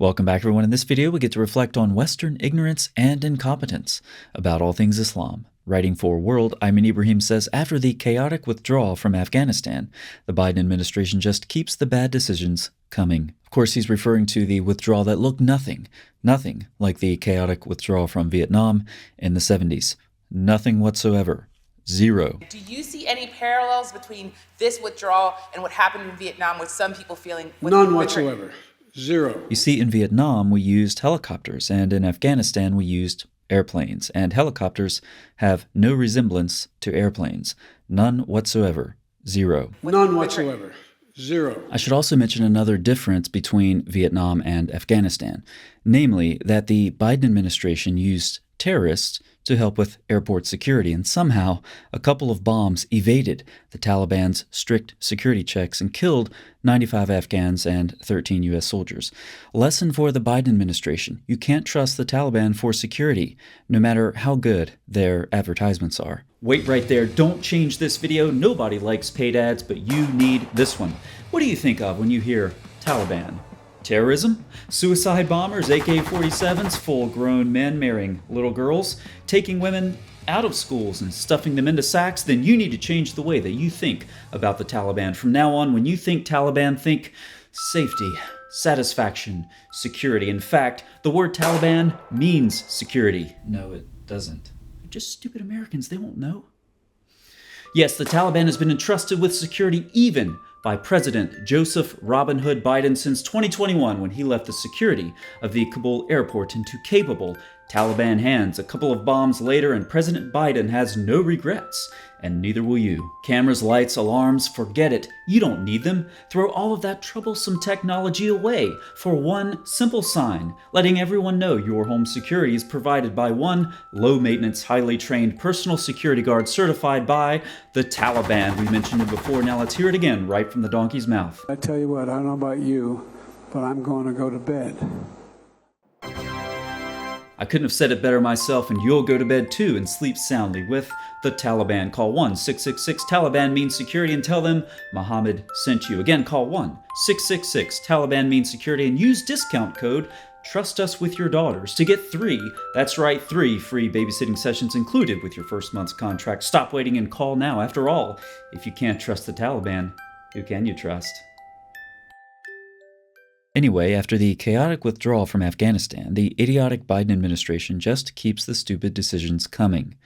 Welcome back, everyone. In this video, we get to reflect on Western ignorance and incompetence about all things Islam. Writing for World, Ayman Ibrahim says, after the chaotic withdrawal from Afghanistan, the Biden administration just keeps the bad decisions coming. Of course, he's referring to the withdrawal that looked nothing like the chaotic withdrawal from Vietnam in the 70s. Nothing whatsoever. Zero. Do you see any parallels between this withdrawal and what happened in Vietnam, with some people feeling... None whatsoever. Zero. You see, in Vietnam, we used helicopters, and in Afghanistan, we used airplanes. And helicopters have no resemblance to airplanes. None whatsoever. Zero. None whatsoever. Zero. I should also mention another difference between Vietnam and Afghanistan, namely that the Biden administration used terrorists to help with airport security, and somehow a couple of bombs evaded the Taliban's strict security checks and killed 95 Afghans and 13 U.S. soldiers. Lesson for the Biden administration: you can't trust the Taliban for security, no matter how good their advertisements are. Wait right there, don't change this video. Nobody likes paid ads, but you need this one. What do you think of when you hear Taliban? Terrorism? Suicide bombers, AK-47s, full-grown men marrying little girls, taking women out of schools and stuffing them into sacks? Then you need to change the way that you think about the Taliban. From now on, when you think Taliban, think safety, satisfaction, security. In fact, the word Taliban means security. No, it doesn't. They're just stupid Americans. They won't know. Yes, the Taliban has been entrusted with security even by President Joseph Robin Hood Biden since 2021, when he left the security of the Kabul airport into capable Taliban hands. A couple of bombs later, and President Biden has no regrets, and neither will you. Cameras, lights, alarms, forget it. You don't need them. Throw all of that troublesome technology away for one simple sign, letting everyone know your home security is provided by one low-maintenance, highly trained personal security guard certified by the Taliban. We mentioned it before. Now let's hear it again, right from the donkey's mouth. I tell you what, I don't know about you, but I'm going to go to bed. I couldn't have said it better myself, and you'll go to bed too and sleep soundly with the Taliban. Call 1-666-TALIBAN means security and tell them Muhammad sent you. Again, call 1-666-TALIBAN means security and use discount code Trust Us with your daughters to get 3, that's right, 3 free babysitting sessions included with your first month's contract. Stop waiting and call now. After all, if you can't trust the Taliban, who can you trust? Anyway, after the chaotic withdrawal from Afghanistan, the idiotic Biden administration just keeps the stupid decisions coming.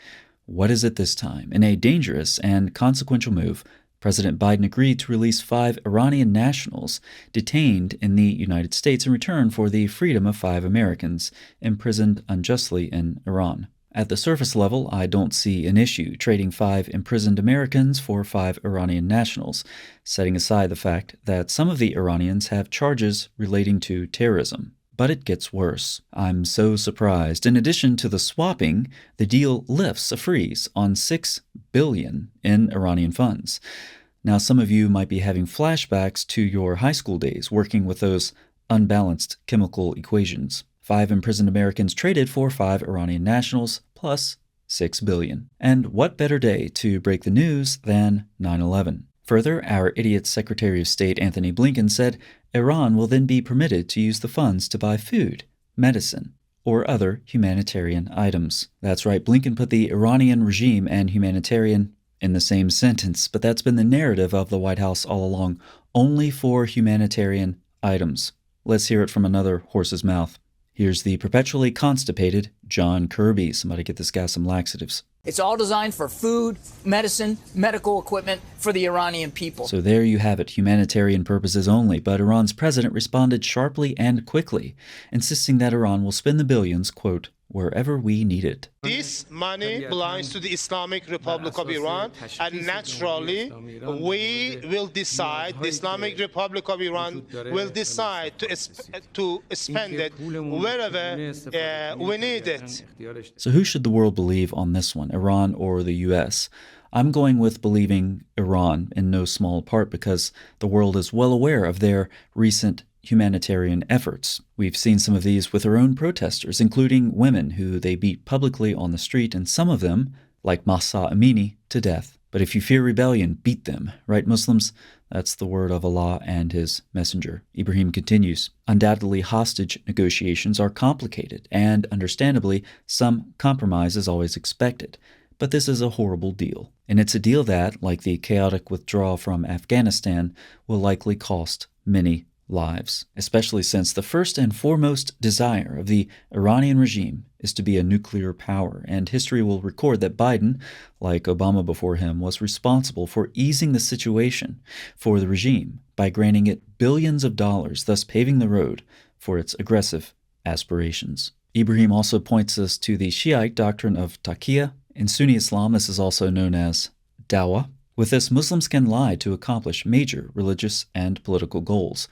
What is it this time? In a dangerous and consequential move, President Biden agreed to release 5 Iranian nationals detained in the United States in return for the freedom of 5 Americans imprisoned unjustly in Iran. At the surface level, I don't see an issue trading 5 imprisoned Americans for 5 Iranian nationals, setting aside the fact that some of the Iranians have charges relating to terrorism. But it gets worse. I'm so surprised. In addition to the swapping, the deal lifts a freeze on $6 billion in Iranian funds. Now, some of you might be having flashbacks to your high school days working with those unbalanced chemical equations. 5 imprisoned Americans traded for 5 Iranian nationals plus $6 billion. And what better day to break the news than 9/11? Further, our idiot Secretary of State Anthony Blinken said Iran will then be permitted to use the funds to buy food, medicine, or other humanitarian items. That's right, Blinken put the Iranian regime and humanitarian in the same sentence, but that's been the narrative of the White House all along, only for humanitarian items. Let's hear it from another horse's mouth. Here's the perpetually constipated John Kirby. Somebody get this guy some laxatives. It's all designed for food, medicine, medical equipment for the Iranian people. So there you have it, humanitarian purposes only. But Iran's president responded sharply and quickly, insisting that Iran will spend the billions, quote, wherever we need it. This money belongs to the Islamic Republic of Iran, and naturally we will decide, the Islamic Republic of Iran will decide to spend it wherever we need it. So who should the world believe on this one, Iran or the U.S.? I'm going with believing Iran in no small part because the world is well aware of their recent humanitarian efforts. We've seen some of these with our own protesters, including women who they beat publicly on the street, and some of them, like Mahsa Amini, to death. But if you fear rebellion, beat them. Right, Muslims? That's the word of Allah and his messenger. Ibrahim continues, undoubtedly hostage negotiations are complicated, and understandably, some compromise is always expected. But this is a horrible deal. And it's a deal that, like the chaotic withdrawal from Afghanistan, will likely cost many lives, especially since the first and foremost desire of the Iranian regime is to be a nuclear power, and history will record that Biden, like Obama before him, was responsible for easing the situation for the regime by granting it billions of dollars, thus paving the road for its aggressive aspirations. Ibrahim also points us to the Shiite doctrine of taqiyya. In Sunni Islam, this is also known as dawah. With this, Muslims can lie to accomplish major religious and political goals.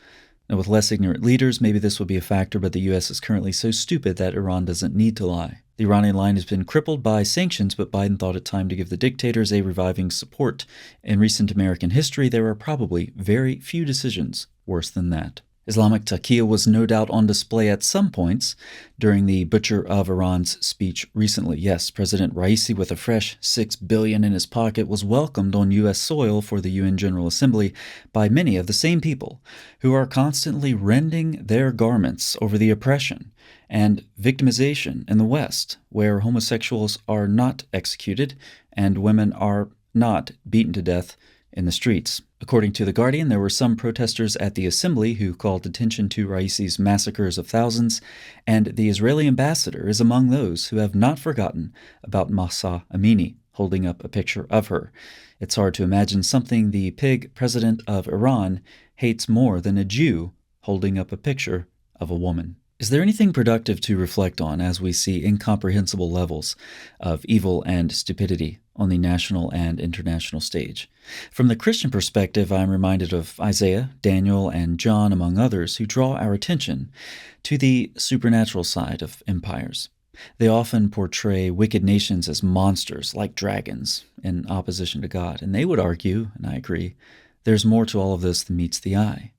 Now, with less ignorant leaders, maybe this would be a factor, but the U.S. is currently so stupid that Iran doesn't need to lie. The Iranian line has been crippled by sanctions, but Biden thought it time to give the dictators a reviving support. In recent American history, there are probably very few decisions worse than that. Islamic taqiyya was no doubt on display at some points during the Butcher of Iran's speech recently. Yes, President Raisi, with a fresh $6 billion in his pocket, was welcomed on U.S. soil for the UN General Assembly by many of the same people who are constantly rending their garments over the oppression and victimization in the West, where homosexuals are not executed and women are not beaten to death in the streets. According to The Guardian, there were some protesters at the assembly who called attention to Raisi's massacres of thousands, and the Israeli ambassador is among those who have not forgotten about Mahsa Amini, holding up a picture of her. It's hard to imagine something the pig president of Iran hates more than a Jew holding up a picture of a woman. Is there anything productive to reflect on as we see incomprehensible levels of evil and stupidity on the national and international stage? From the Christian perspective, I'm reminded of Isaiah, Daniel, and John, among others, who draw our attention to the supernatural side of empires. They often portray wicked nations as monsters, like dragons, in opposition to God. And they would argue, and I agree, there's more to all of this than meets the eye.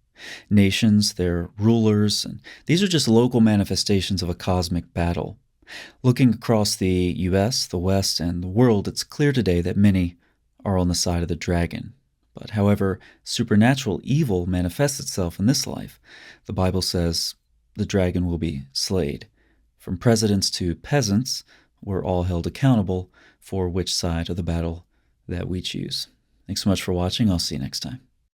Nations, their rulers, and these are just local manifestations of a cosmic battle. Looking across the U.S., the West, and the world, it's clear today that many are on the side of the dragon. But however supernatural evil manifests itself in this life, the Bible says the dragon will be slayed. From presidents to peasants, we're all held accountable for which side of the battle that we choose. Thanks so much for watching. I'll see you next time.